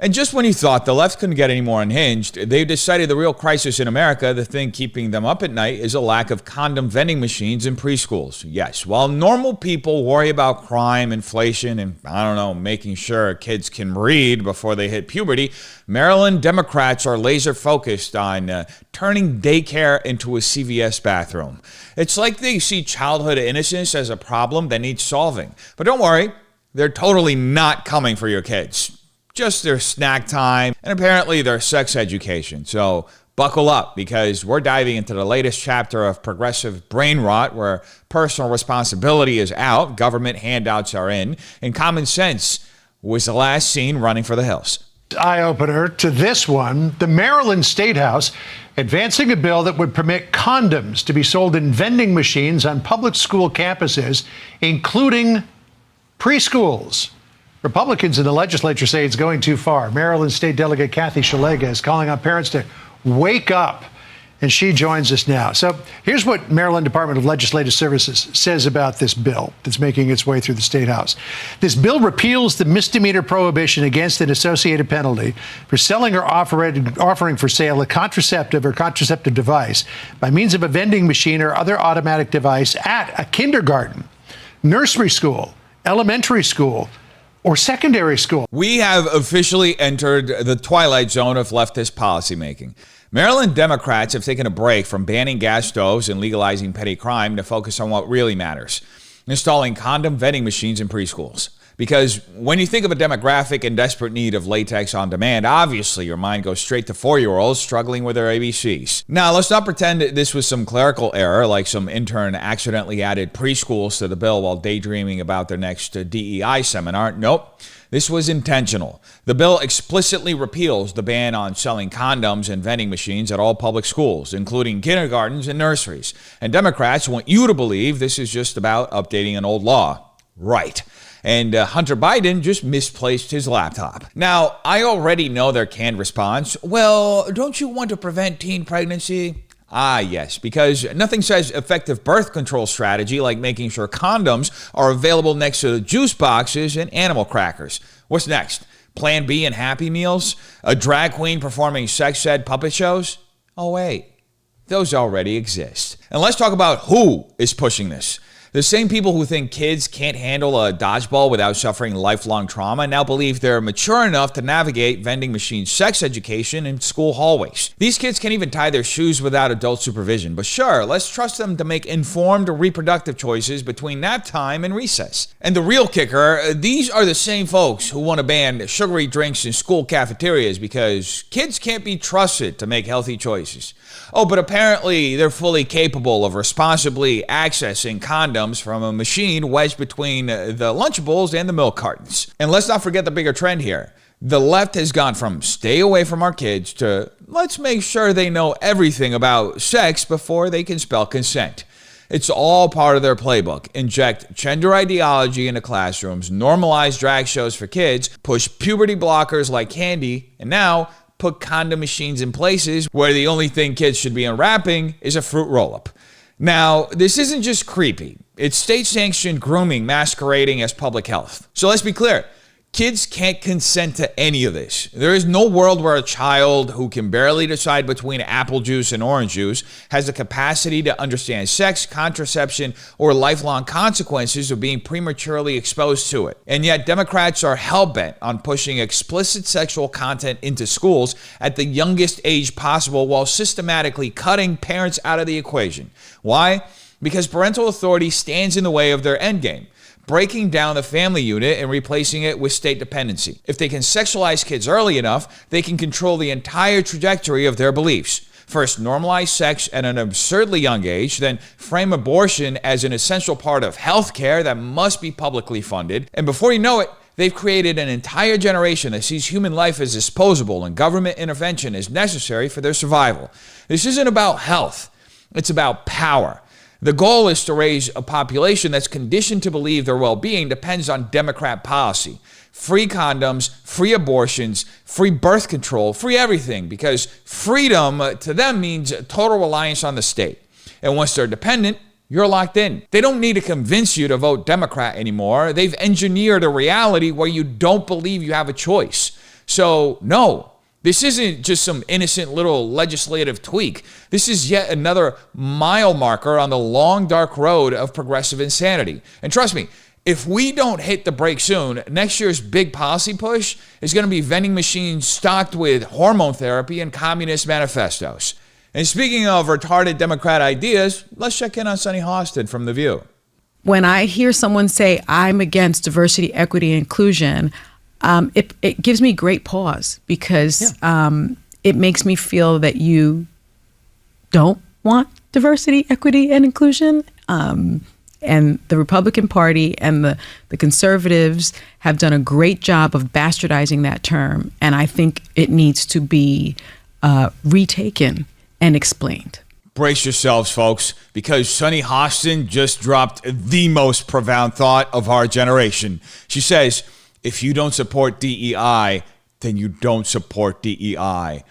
And just when you thought the left couldn't get any more unhinged, they've decided the real crisis in America, the thing keeping them up at night, is a lack of condom vending machines in preschools. Yes, while normal people worry about crime, inflation, and, making sure kids can read before they hit puberty, Maryland Democrats are laser focused on turning daycare into a CVS bathroom. It's like they see childhood innocence as a problem that needs solving. But don't worry, they're totally not coming for your kids. Just their snack time, and apparently their sex education. So buckle up, because we're diving into the latest chapter of progressive brain rot, where personal responsibility is out, government handouts are in, and common sense was the last seen running for the hills. Eye-opener to this one, the Maryland State House advancing a bill that would permit condoms to be sold in vending machines on public school campuses, including preschools. Republicans in the legislature say it's going too far. Maryland State Delegate Kathy Szeliga is calling on parents to wake up, and she joins us now. So here's what Maryland Department of Legislative Services says about this bill that's making its way through the State House. This bill repeals the misdemeanor prohibition against an associated penalty for selling or offering for sale a contraceptive or contraceptive device by means of a vending machine or other automatic device at a kindergarten, nursery school, elementary school, or secondary school. We have officially entered the twilight zone of leftist policymaking. Maryland Democrats have taken a break from banning gas stoves and legalizing petty crime to focus on what really matters: installing condom vending machines in preschools. Because when you think of a demographic in desperate need of latex on demand, obviously your mind goes straight to 4-year-olds struggling with their ABCs. Now, let's not pretend this was some clerical error, like some intern accidentally added preschools to the bill while daydreaming about their next DEI seminar. Nope. This was intentional. The bill explicitly repeals the ban on selling condoms and vending machines at all public schools, including kindergartens and nurseries. And Democrats want you to believe this is just about updating an old law. Right. And Hunter Biden just misplaced his laptop. Now, I already know their canned response. Well, don't you want to prevent teen pregnancy? Ah, yes, because nothing says effective birth control strategy like making sure condoms are available next to juice boxes and animal crackers. What's next? Plan B and Happy Meals? A drag queen performing sex ed puppet shows? Oh, wait, those already exist. And let's talk about who is pushing this. The same people who think kids can't handle a dodgeball without suffering lifelong trauma now believe they're mature enough to navigate vending machine sex education in school hallways. These kids can't even tie their shoes without adult supervision, but sure, let's trust them to make informed reproductive choices between nap time and recess. And the real kicker, these are the same folks who want to ban sugary drinks in school cafeterias because kids can't be trusted to make healthy choices. Oh, but apparently they're fully capable of responsibly accessing condoms from a machine wedged between the Lunchables and the milk cartons. And let's not forget the bigger trend here. The left has gone from stay away from our kids to let's make sure they know everything about sex before they can spell consent. It's all part of their playbook. Inject gender ideology into classrooms, normalize drag shows for kids, push puberty blockers like candy, and now put condom machines in places where the only thing kids should be unwrapping is a fruit roll-up. Now, this isn't just creepy. It's state-sanctioned grooming masquerading as public health. So let's be clear. Kids can't consent to any of this. There is no world where a child who can barely decide between apple juice and orange juice has the capacity to understand sex, contraception, or lifelong consequences of being prematurely exposed to it. And yet Democrats are hell-bent on pushing explicit sexual content into schools at the youngest age possible while systematically cutting parents out of the equation. Why? Because parental authority stands in the way of their endgame, breaking down the family unit and replacing it with state dependency. If they can sexualize kids early enough, they can control the entire trajectory of their beliefs. First, normalize sex at an absurdly young age, then frame abortion as an essential part of healthcare that must be publicly funded. And before you know it, they've created an entire generation that sees human life as disposable and government intervention is necessary for their survival. This isn't about health. It's about power. The goal is to raise a population that's conditioned to believe their well-being depends on Democrat policy. Free condoms, free abortions, free birth control, free everything, because freedom to them means total reliance on the state. And once they're dependent, you're locked in. They don't need to convince you to vote Democrat anymore. They've engineered a reality where you don't believe you have a choice. So, no. This isn't just some innocent little legislative tweak. This is yet another mile marker on the long, dark road of progressive insanity. And trust me, if we don't hit the brake soon, next year's big policy push is going to be vending machines stocked with hormone therapy and communist manifestos. And speaking of retarded Democrat ideas, let's check in on Sunny Hostin from The View. When I hear someone say, I'm against diversity, equity, and inclusion, it gives me great pause because it makes me feel that you don't want diversity, equity, and inclusion. And the Republican Party and the conservatives have done a great job of bastardizing that term. And I think it needs to be retaken and explained. Brace yourselves, folks, because Sunny Hostin just dropped the most profound thought of our generation. She says, if you don't support DEI, then you don't support DEI.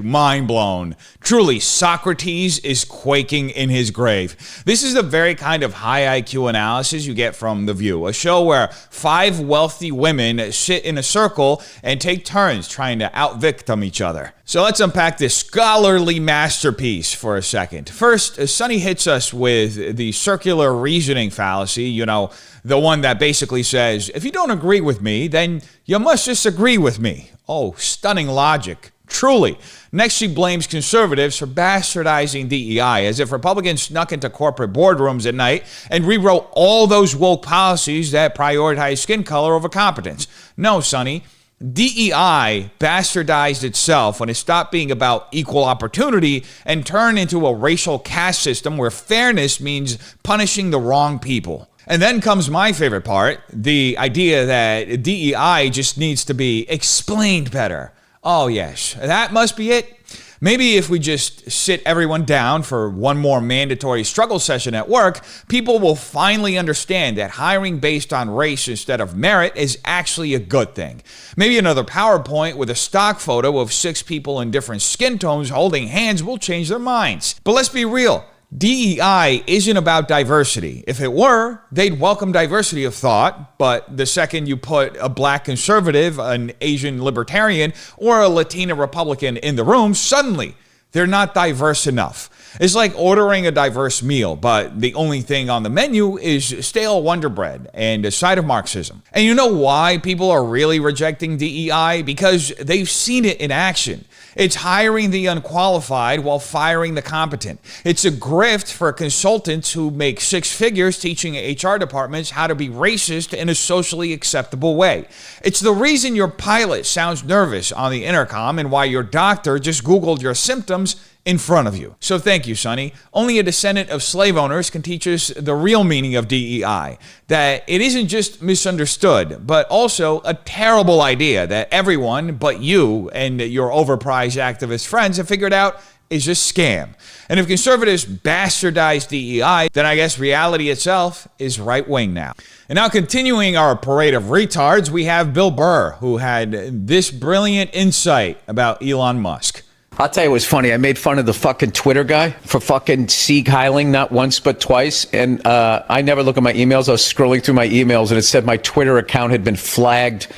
Mind blown. Truly, Socrates is quaking in his grave. This is the very kind of high IQ analysis you get from The View, a show where 5 wealthy women sit in a circle and take turns trying to out-victim each other. So let's unpack this scholarly masterpiece for a second. First, Sunny hits us with the circular reasoning fallacy, you know, the one that basically says, if you don't agree with me, then you must disagree with me. Oh, stunning logic. Truly. Next, she blames conservatives for bastardizing DEI, as if Republicans snuck into corporate boardrooms at night and rewrote all those woke policies that prioritize skin color over competence. No, Sonny. DEI bastardized itself when it stopped being about equal opportunity and turned into a racial caste system where fairness means punishing the wrong people. And then comes my favorite part, the idea that DEI just needs to be explained better. Oh, yes, that must be it. Maybe if we just sit everyone down for one more mandatory struggle session at work, people will finally understand that hiring based on race instead of merit is actually a good thing. Maybe another PowerPoint with a stock photo of 6 people in different skin tones holding hands will change their minds. But let's be real. DEI isn't about diversity. If it were, they'd welcome diversity of thought, but the second you put a black conservative, an Asian libertarian, or a Latina Republican in the room, suddenly they're not diverse enough. It's like ordering a diverse meal, but the only thing on the menu is stale Wonder Bread and a side of Marxism. And you know why people are really rejecting DEI? Because they've seen it in action. It's hiring the unqualified while firing the competent. It's a grift for consultants who make 6 figures teaching HR departments how to be racist in a socially acceptable way. It's the reason your pilot sounds nervous on the intercom and why your doctor just Googled your symptoms in front of you. So thank you, Sonny. Only a descendant of slave owners can teach us the real meaning of DEI, that it isn't just misunderstood, but also a terrible idea that everyone but you and your overpriced activist friends have figured out is a scam. And if conservatives bastardize DEI, then I guess reality itself is right-wing now. And now continuing our parade of retards, we have Bill Burr, who had this brilliant insight about Elon Musk. I'll tell you what's funny. I made fun of the fucking Twitter guy for fucking Sieg Heiling not once but twice. And I never look at my emails. I was scrolling through my emails and it said my Twitter account had been flagged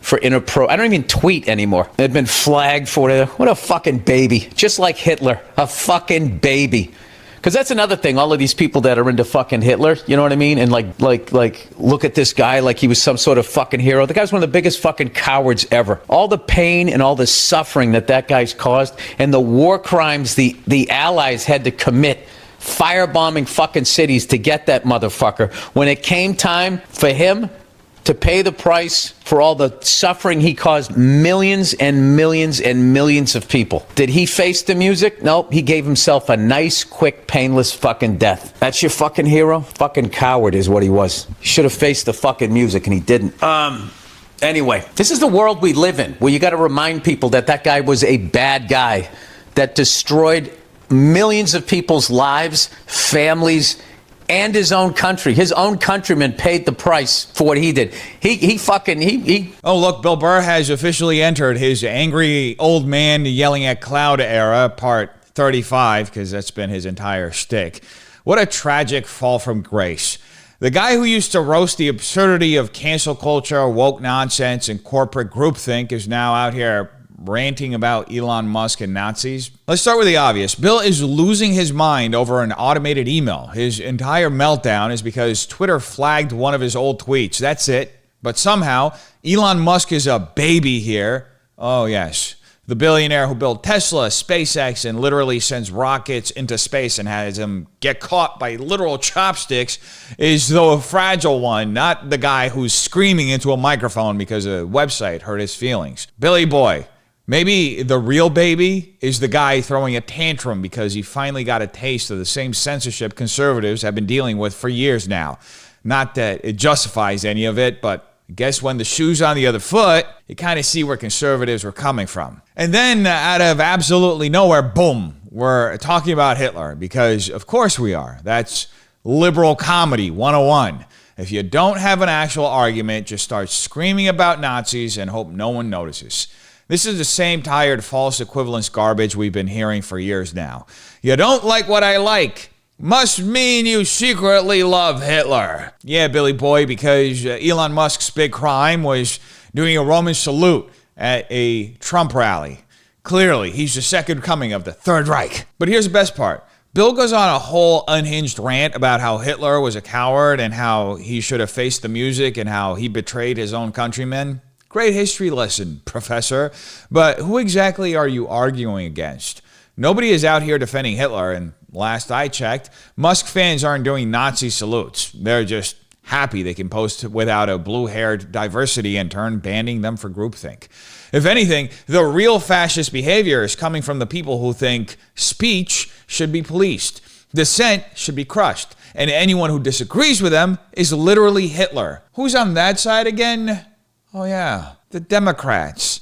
for I don't even tweet anymore. It had been flagged for whatever. What a fucking baby. Just like Hitler. A fucking baby. Because that's another thing. All of these people that are into fucking Hitler, you know what I mean? And like, look at this guy like he was some sort of fucking hero. The guy's one of the biggest fucking cowards ever. All the pain and all the suffering that guy's caused and the war crimes the Allies had to commit, firebombing fucking cities to get that motherfucker. When it came time for him to pay the price for all the suffering he caused millions and millions and millions of people. Did he face the music? Nope. He gave himself a nice, quick, painless fucking death. That's your fucking hero? Fucking coward is what he was. He should have faced the fucking music and he didn't. Anyway, this is the world we live in, where you got to remind people that guy was a bad guy that destroyed millions of people's lives, families, and his own country. His own countrymen paid the price for what he did. He Oh, look, Bill Burr has officially entered his angry old man yelling at cloud era, part 35, because that's been his entire shtick. What a tragic fall from grace. The guy who used to roast the absurdity of cancel culture, woke nonsense, and corporate groupthink is now out here ranting about Elon Musk and Nazis. Let's start with the obvious. Bill is losing his mind over an automated email. His entire meltdown is because Twitter flagged one of his old tweets. That's it. But somehow, Elon Musk is a baby here. Oh, yes. The billionaire who built Tesla, SpaceX, and literally sends rockets into space and has them get caught by literal chopsticks is the fragile one, not the guy who's screaming into a microphone because a website hurt his feelings. Billy boy. Maybe the real baby is the guy throwing a tantrum because he finally got a taste of the same censorship conservatives have been dealing with for years now. Not that it justifies any of it, but I guess when the shoe's on the other foot, you kind of see where conservatives were coming from. And then out of absolutely nowhere, boom, we're talking about Hitler because of course we are. That's liberal comedy 101. If you don't have an actual argument, just start screaming about Nazis and hope no one notices. This is the same tired false equivalence garbage we've been hearing for years now. You don't like what I like. Must mean you secretly love Hitler. Yeah, Billy boy, because Elon Musk's big crime was doing a Roman salute at a Trump rally. Clearly, he's the second coming of the Third Reich. But here's the best part. Bill goes on a whole unhinged rant about how Hitler was a coward and how he should have faced the music and how he betrayed his own countrymen. Great history lesson, Professor. But who exactly are you arguing against? Nobody is out here defending Hitler, and last I checked, Musk fans aren't doing Nazi salutes. They're just happy they can post without a blue-haired diversity intern banning them for groupthink. If anything, the real fascist behavior is coming from the people who think speech should be policed, dissent should be crushed, and anyone who disagrees with them is literally Hitler. Who's on that side again? Oh yeah, the Democrats.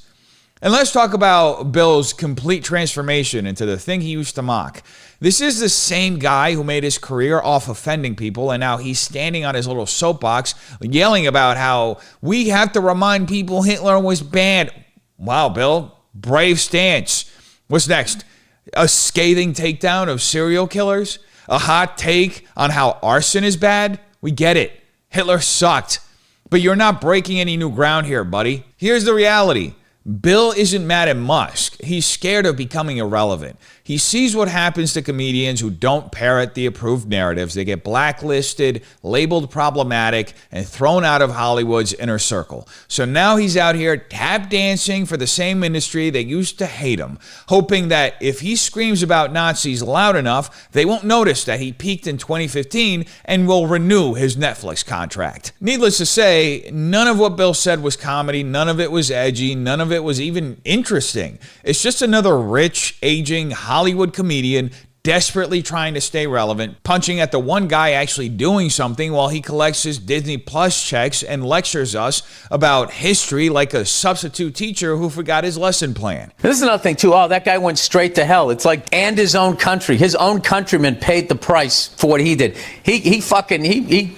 And let's talk about Bill's complete transformation into the thing he used to mock. This is the same guy who made his career off offending people, and now he's standing on his little soapbox yelling about how we have to remind people Hitler was bad. Wow, Bill, brave stance. What's next? A scathing takedown of serial killers? A hot take on how arson is bad? We get it. Hitler sucked. But you're not breaking any new ground here, buddy. Here's the reality. Bill isn't mad at Musk. He's scared of becoming irrelevant. He sees what happens to comedians who don't parrot the approved narratives. They get blacklisted, labeled problematic, and thrown out of Hollywood's inner circle. So now he's out here tap dancing for the same industry that used to hate him, hoping that if he screams about Nazis loud enough, they won't notice that he peaked in 2015 and will renew his Netflix contract. Needless to say, none of what Bill said was comedy, none of it was edgy, none of it was even interesting. It's just another rich, aging Hollywood comedian desperately trying to stay relevant, punching at the one guy actually doing something while he collects his Disney Plus checks and lectures us about history like a substitute teacher who forgot his lesson plan. This is another thing, too. Oh, that guy went straight to hell. It's like, and his own country. His own countrymen paid the price for what he did. This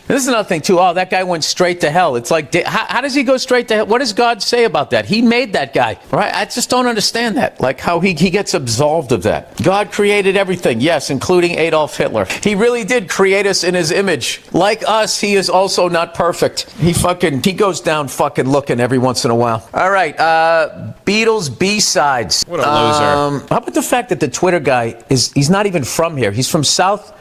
is another thing, too. Oh, that guy went straight to hell. It's like, how does he go straight to hell? What does God say about that? He made that guy, right? I just don't understand that. Like how he gets absolved of that. God created everything. Yes, including Adolf Hitler. He really did create us in his image. Like us, he is also not perfect. He goes down fucking looking every once in a while. All right, Beatles B-sides. What a loser. How about the fact that the Twitter guy he's not even from here. He's from South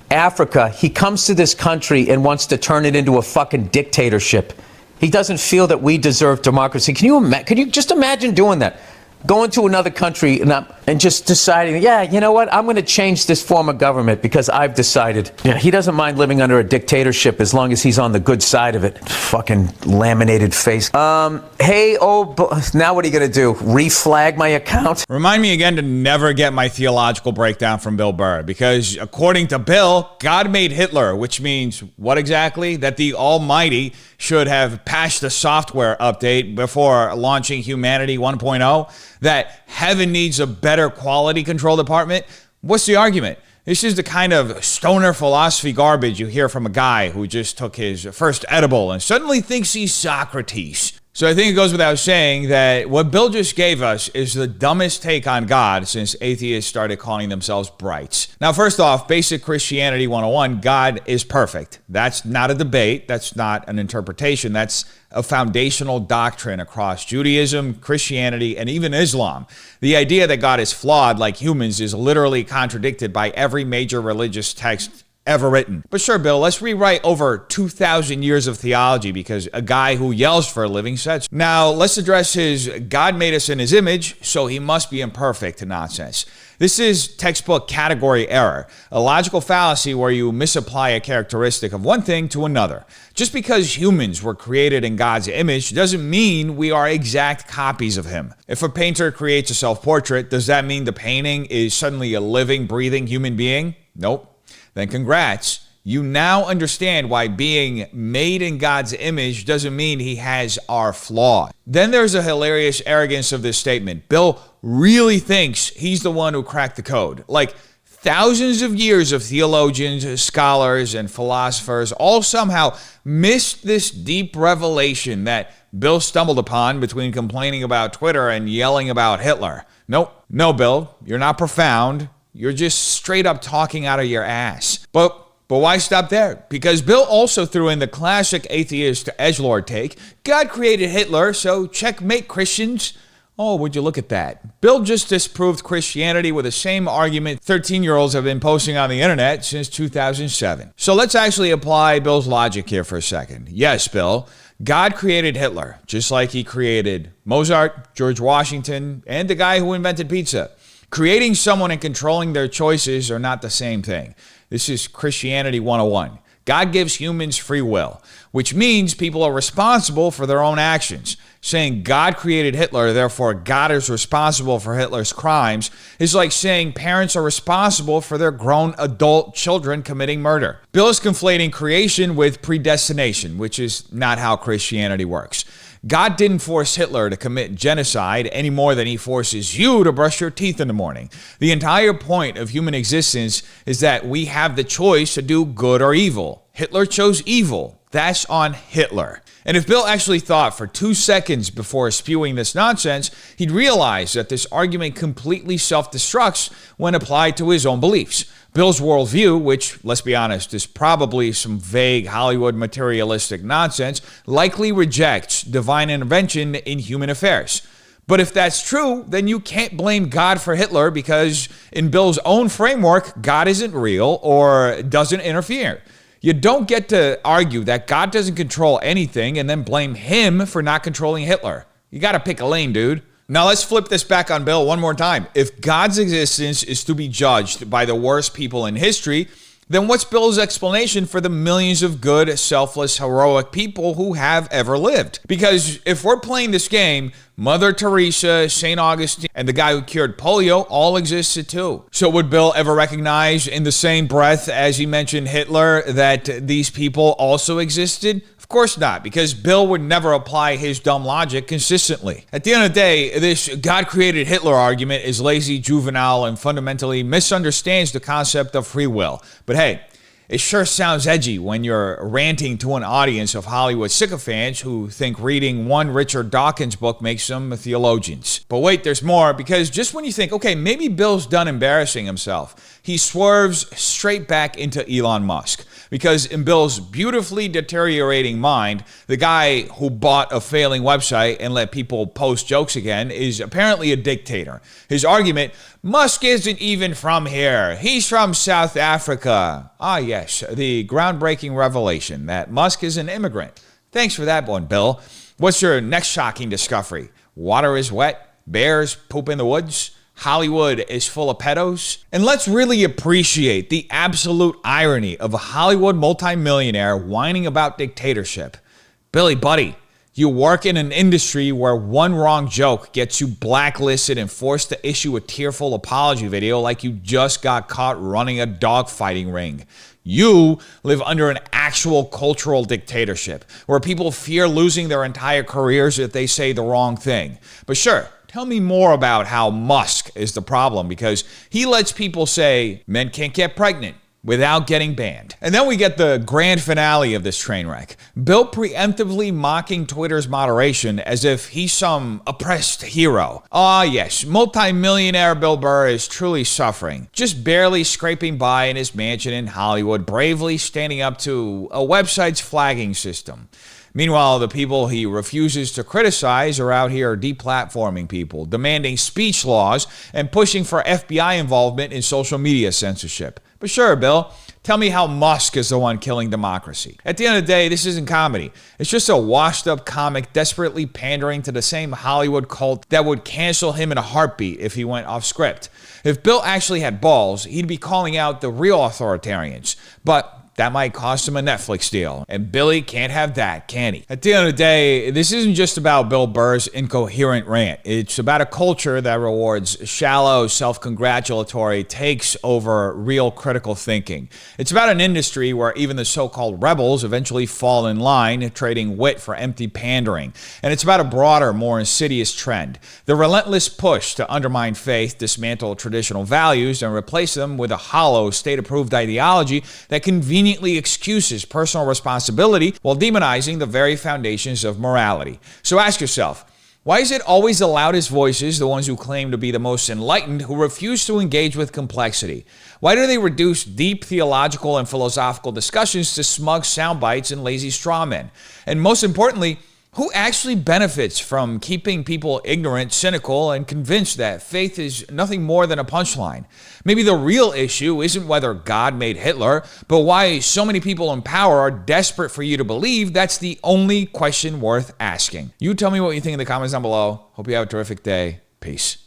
Africa. He comes to this country and wants to turn it into a fucking dictatorship. He doesn't feel that we deserve democracy. Can you just imagine doing that? Going to another country and just deciding, yeah, you know what? I'm going to change this form of government because I've decided. Yeah, he doesn't mind living under a dictatorship as long as he's on the good side of it. Fucking laminated face. Now what are you going to do? Reflag my account? Remind me again to never get my theological breakdown from Bill Burr, because according to Bill, God made Hitler, which means what exactly? That the Almighty should have patched a software update before launching Humanity 1.0? That heaven needs a better quality control department? What's the argument? This is the kind of stoner philosophy garbage you hear from a guy who just took his first edible and suddenly thinks he's Socrates. So I think it goes without saying that what Bill just gave us is the dumbest take on God since atheists started calling themselves brights. Now, first off, basic Christianity 101, God is perfect. That's not a debate. That's not an interpretation. That's a foundational doctrine across Judaism, Christianity, and even Islam. The idea that God is flawed like humans is literally contradicted by every major religious text ever written. But sure, Bill, let's rewrite over 2,000 years of theology because a guy who yells for a living said so. Now, let's address his God made us in his image, so he must be imperfect nonsense. This is textbook category error, a logical fallacy where you misapply a characteristic of one thing to another. Just because humans were created in God's image doesn't mean we are exact copies of him. If a painter creates a self-portrait, does that mean the painting is suddenly a living, breathing human being? Nope. Then congrats. You now understand why being made in God's image doesn't mean he has our flaw. Then there's a hilarious arrogance of this statement. Bill really thinks he's the one who cracked the code. Like thousands of years of theologians, scholars, and philosophers all somehow missed this deep revelation that Bill stumbled upon between complaining about Twitter and yelling about Hitler. Nope. No, Bill, you're not profound. You're just straight up talking out of your ass. But why stop there? Because Bill also threw in the classic atheist edgelord take. God created Hitler, so checkmate Christians. Oh, would you look at that? Bill just disproved Christianity with the same argument 13-year-olds have been posting on the internet since 2007. So let's actually apply Bill's logic here for a second. Yes, Bill, God created Hitler, just like he created Mozart, George Washington, and the guy who invented pizza. Creating someone and controlling their choices are not the same thing. This is Christianity 101. God gives humans free will, which means people are responsible for their own actions. Saying God created Hitler, therefore God is responsible for Hitler's crimes, is like saying parents are responsible for their grown adult children committing murder. Bill is conflating creation with predestination, which is not how Christianity works. God didn't force Hitler to commit genocide any more than he forces you to brush your teeth in the morning. The entire point of human existence is that we have the choice to do good or evil. Hitler chose evil. That's on Hitler. And if Bill actually thought for 2 seconds before spewing this nonsense, he'd realize that this argument completely self-destructs when applied to his own beliefs. Bill's worldview, which, let's be honest, is probably some vague Hollywood materialistic nonsense, likely rejects divine intervention in human affairs. But if that's true, then you can't blame God for Hitler because in Bill's own framework, God isn't real or doesn't interfere. You don't get to argue that God doesn't control anything and then blame him for not controlling Hitler. You got to pick a lane, dude. Now let's flip this back on Bill one more time. If God's existence is to be judged by the worst people in history, then what's Bill's explanation for the millions of good, selfless, heroic people who have ever lived? Because if we're playing this game, Mother Teresa, St. Augustine, and the guy who cured polio all existed too. So would Bill ever recognize in the same breath as he mentioned Hitler that these people also existed? Of course not, because Bill would never apply his dumb logic consistently. At the end of the day, this God created Hitler argument is lazy, juvenile, and fundamentally misunderstands the concept of free will. But hey, it sure sounds edgy when you're ranting to an audience of Hollywood sycophants who think reading one Richard Dawkins book makes them theologians. But wait, there's more, because just when you think, okay, maybe Bill's done embarrassing himself, he swerves straight back into Elon Musk. Because in Bill's beautifully deteriorating mind, the guy who bought a failing website and let people post jokes again is apparently a dictator. His argument, Musk isn't even from here. He's from South Africa. Ah, yes, the groundbreaking revelation that Musk is an immigrant. Thanks for that one, Bill. What's your next shocking discovery? Water is wet, bears poop in the woods, Hollywood is full of pedos. And let's really appreciate the absolute irony of a Hollywood multimillionaire whining about dictatorship. Billy, buddy, you work in an industry where one wrong joke gets you blacklisted and forced to issue a tearful apology video like you just got caught running a dogfighting ring. You live under an actual cultural dictatorship where people fear losing their entire careers if they say the wrong thing. But sure, tell me more about how Musk is the problem, because he lets people say men can't get pregnant, without getting banned. And then we get the grand finale of this train wreck. Bill preemptively mocking Twitter's moderation as if he's some oppressed hero. Ah, yes, multi-millionaire Bill Burr is truly suffering, just barely scraping by in his mansion in Hollywood, bravely standing up to a website's flagging system. Meanwhile, the people he refuses to criticize are out here deplatforming people, demanding speech laws, and pushing for FBI involvement in social media censorship. But sure, Bill, tell me how Musk is the one killing democracy. At the end of the day, this isn't comedy. It's just a washed-up comic desperately pandering to the same Hollywood cult that would cancel him in a heartbeat if he went off script. If Bill actually had balls, he'd be calling out the real authoritarians. But that might cost him a Netflix deal. And Billy can't have that, can he? At the end of the day, this isn't just about Bill Burr's incoherent rant. It's about a culture that rewards shallow, self-congratulatory takes over real critical thinking. It's about an industry where even the so-called rebels eventually fall in line, trading wit for empty pandering. And it's about a broader, more insidious trend. The relentless push to undermine faith, dismantle traditional values, and replace them with a hollow, state-approved ideology that conveniently excuses personal responsibility while demonizing the very foundations of morality. So ask yourself, why is it always the loudest voices, the ones who claim to be the most enlightened, who refuse to engage with complexity? Why do they reduce deep theological and philosophical discussions to smug sound bites and lazy straw men? And most importantly, who actually benefits from keeping people ignorant, cynical, and convinced that faith is nothing more than a punchline? Maybe the real issue isn't whether God made Hitler, but why so many people in power are desperate for you to believe that's the only question worth asking. You tell me what you think in the comments down below. Hope you have a terrific day. Peace.